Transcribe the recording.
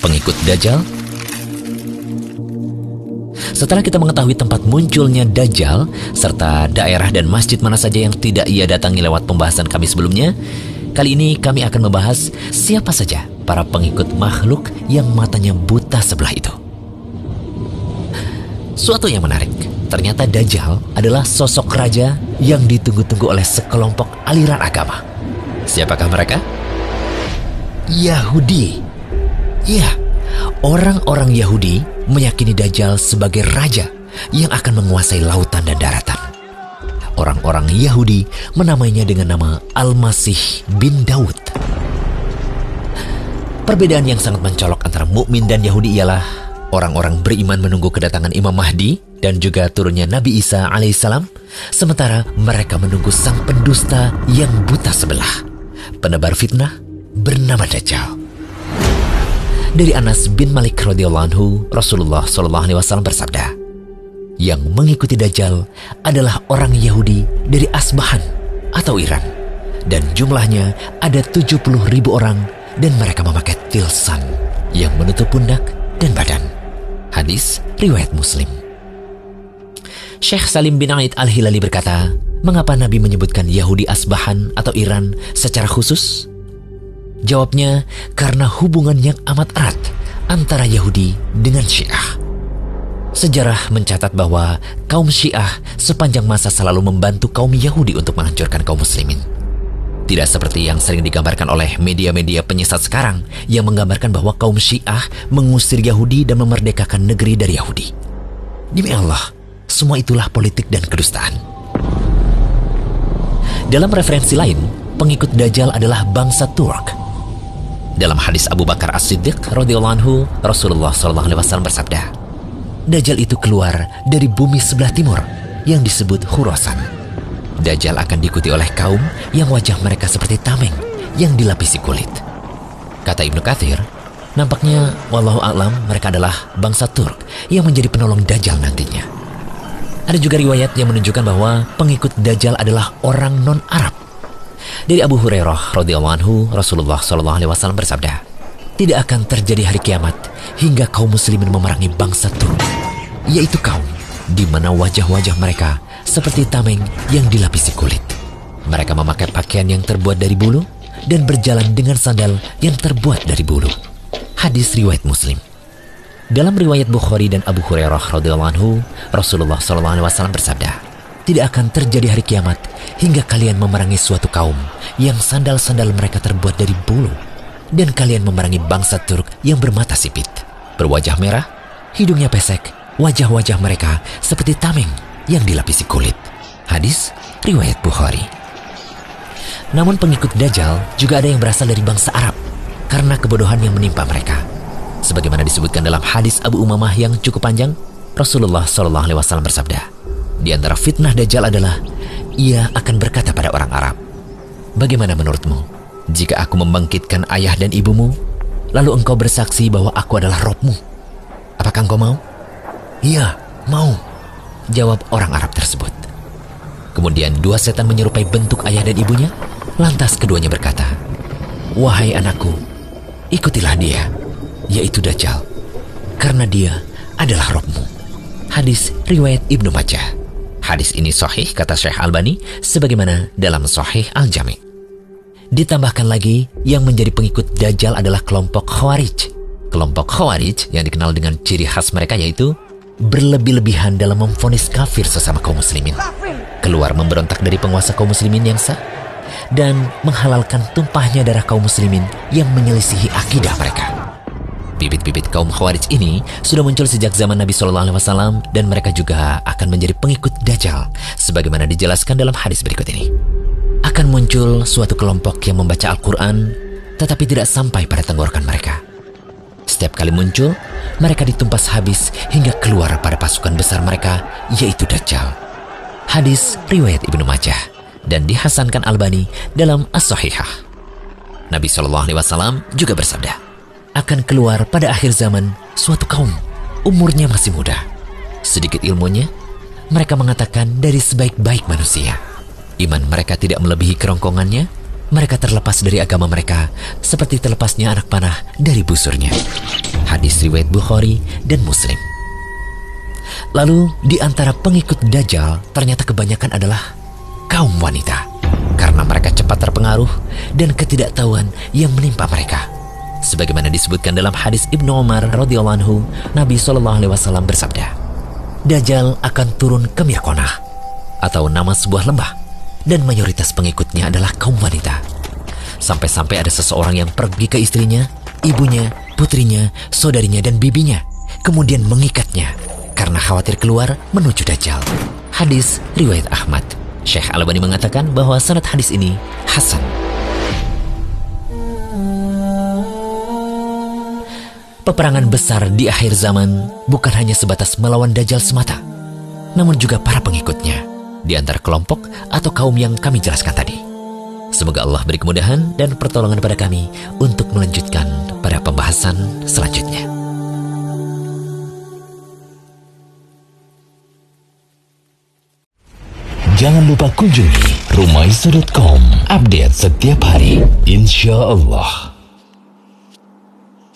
pengikut Dajjal? Setelah kita mengetahui tempat munculnya Dajjal, serta daerah dan masjid mana saja yang tidak ia datangi lewat pembahasan kami sebelumnya, kali ini kami akan membahas siapa saja para pengikut makhluk yang matanya buta sebelah itu. Suatu yang menarik, ternyata Dajjal adalah sosok raja yang ditunggu-tunggu oleh sekelompok aliran agama. Siapakah mereka? Yahudi. Ya, orang-orang Yahudi meyakini Dajjal sebagai raja yang akan menguasai lautan dan daratan. Orang-orang Yahudi menamainya dengan nama Al-Masih bin Daud. Perbedaan yang sangat mencolok antara mukmin dan Yahudi ialah orang-orang beriman menunggu kedatangan Imam Mahdi dan juga turunnya Nabi Isa alaihissalam, sementara mereka menunggu sang pendusta yang buta sebelah, penebar fitnah bernama Dajjal. Dari Anas bin Malik radhiyallahu anhu, Rasulullah SAW bersabda, yang mengikuti Dajjal adalah orang Yahudi dari Asbahan atau Iran, dan jumlahnya ada 70.000 orang, dan mereka memakai tilsan yang menutup pundak dan badan. Hadis riwayat Muslim. Syekh Salim bin Aid Al-Hilali berkata, mengapa Nabi menyebutkan Yahudi Asbahan atau Iran secara khusus? Jawabnya, karena hubungan yang amat erat antara Yahudi dengan Syiah. Sejarah mencatat bahwa kaum Syiah sepanjang masa selalu membantu kaum Yahudi untuk menghancurkan kaum muslimin. Tidak seperti yang sering digambarkan oleh media-media penyesat sekarang yang menggambarkan bahwa kaum Syiah mengusir Yahudi dan memerdekakan negeri dari Yahudi. Demi Allah, semua itulah politik dan kedustaan. Dalam referensi lain, pengikut Dajjal adalah bangsa Turk. Dalam hadis Abu Bakar As-Siddiq radhiyallahu anhu, Rasulullah SAW bersabda, Dajjal itu keluar dari bumi sebelah timur yang disebut Khurasan. Dajjal akan diikuti oleh kaum yang wajah mereka seperti tameng yang dilapisi kulit. Kata Ibnu Katsir, nampaknya wallahu a'lam mereka adalah bangsa Turk yang menjadi penolong Dajjal nantinya. Ada juga riwayat yang menunjukkan bahwa pengikut Dajjal adalah orang non-Arab. Dari Abu Hurairah radhiyallahu anhu, Rasulullah SAW bersabda, tidak akan terjadi hari kiamat hingga kaum muslimin memerangi bangsa Turk, yaitu kaum di mana wajah-wajah mereka seperti tameng yang dilapisi kulit. Mereka memakai pakaian yang terbuat dari bulu dan berjalan dengan sandal yang terbuat dari bulu. Hadis riwayat Muslim. Dalam riwayat Bukhari dan Abu Hurairah radhiyallahu anhu, Rasulullah SAW bersabda, tidak akan terjadi hari kiamat hingga kalian memerangi suatu kaum yang sandal-sandal mereka terbuat dari bulu, dan kalian memerangi bangsa Turk yang bermata sipit, berwajah merah, hidungnya pesek, wajah-wajah mereka seperti tameng yang dilapisi kulit. Hadis riwayat Bukhari. Namun pengikut Dajjal juga ada yang berasal dari bangsa Arab karena kebodohan yang menimpa mereka. Sebagaimana disebutkan dalam hadis Abu Umamah yang cukup panjang, Rasulullah SAW bersabda, di antara fitnah Dajjal adalah ia akan berkata pada orang Arab, bagaimana menurutmu jika aku membangkitkan ayah dan ibumu, lalu engkau bersaksi bahwa aku adalah Robmu? Apakah engkau mau? Iya, mau, jawab orang Arab tersebut. Kemudian dua setan menyerupai bentuk ayah dan ibunya. Lantas keduanya berkata, wahai anakku, ikutilah dia, yaitu Dajjal, karena dia adalah Robmu. Hadis riwayat Ibnu Majah. Hadis ini sahih kata Syekh Albani sebagaimana dalam Sahih Al-Jami'. Ditambahkan lagi, yang menjadi pengikut Dajjal adalah kelompok Khawarij. Kelompok Khawarij yang dikenal dengan ciri khas mereka yaitu berlebih-lebihan dalam memvonis kafir sesama kaum muslimin, keluar memberontak dari penguasa kaum muslimin yang sah, dan menghalalkan tumpahnya darah kaum muslimin yang menyelisihi akidah mereka. Bibit-bibit kaum Khawarij ini sudah muncul sejak zaman Nabi SAW, dan mereka juga akan menjadi pengikut Dajjal sebagaimana dijelaskan dalam hadis berikut ini. Akan muncul suatu kelompok yang membaca Al-Quran tetapi tidak sampai pada tenggorokan mereka. Setiap kali muncul, mereka ditumpas habis hingga keluar pada pasukan besar mereka, yaitu Dajjal. Hadis riwayat Ibnu Majah dan dihasankan Albani dalam As-Sahihah. Nabi SAW juga bersabda, akan keluar pada akhir zaman suatu kaum, umurnya masih muda, sedikit ilmunya, mereka mengatakan dari sebaik-baik manusia. Iman mereka tidak melebihi kerongkongannya, mereka terlepas dari agama mereka seperti terlepasnya anak panah dari busurnya. Hadis riwayat Bukhari dan Muslim. Lalu di antara pengikut Dajjal ternyata kebanyakan adalah kaum wanita, karena mereka cepat terpengaruh dan ketidaktahuan yang menimpa mereka. Sebagaimana disebutkan dalam hadis Ibnu Umar radhiyallahu anhu, Nabi SAW bersabda, Dajjal akan turun ke Mirkonah, atau nama sebuah lembah, dan mayoritas pengikutnya adalah kaum wanita. Sampai-sampai ada seseorang yang pergi ke istrinya, ibunya, putrinya, saudarinya, dan bibinya, kemudian mengikatnya karena khawatir keluar menuju Dajjal. Hadis riwayat Ahmad. Syekh Al-Albani mengatakan bahwa sanad hadis ini hasan. Peperangan besar di akhir zaman bukan hanya sebatas melawan Dajjal semata, namun juga para pengikutnya di antara kelompok atau kaum yang kami jelaskan tadi. Semoga Allah beri kemudahan dan pertolongan pada kami untuk melanjutkan pada pembahasan selanjutnya. Jangan lupa kunjungi rumaiso.com, update setiap hari, insya Allah.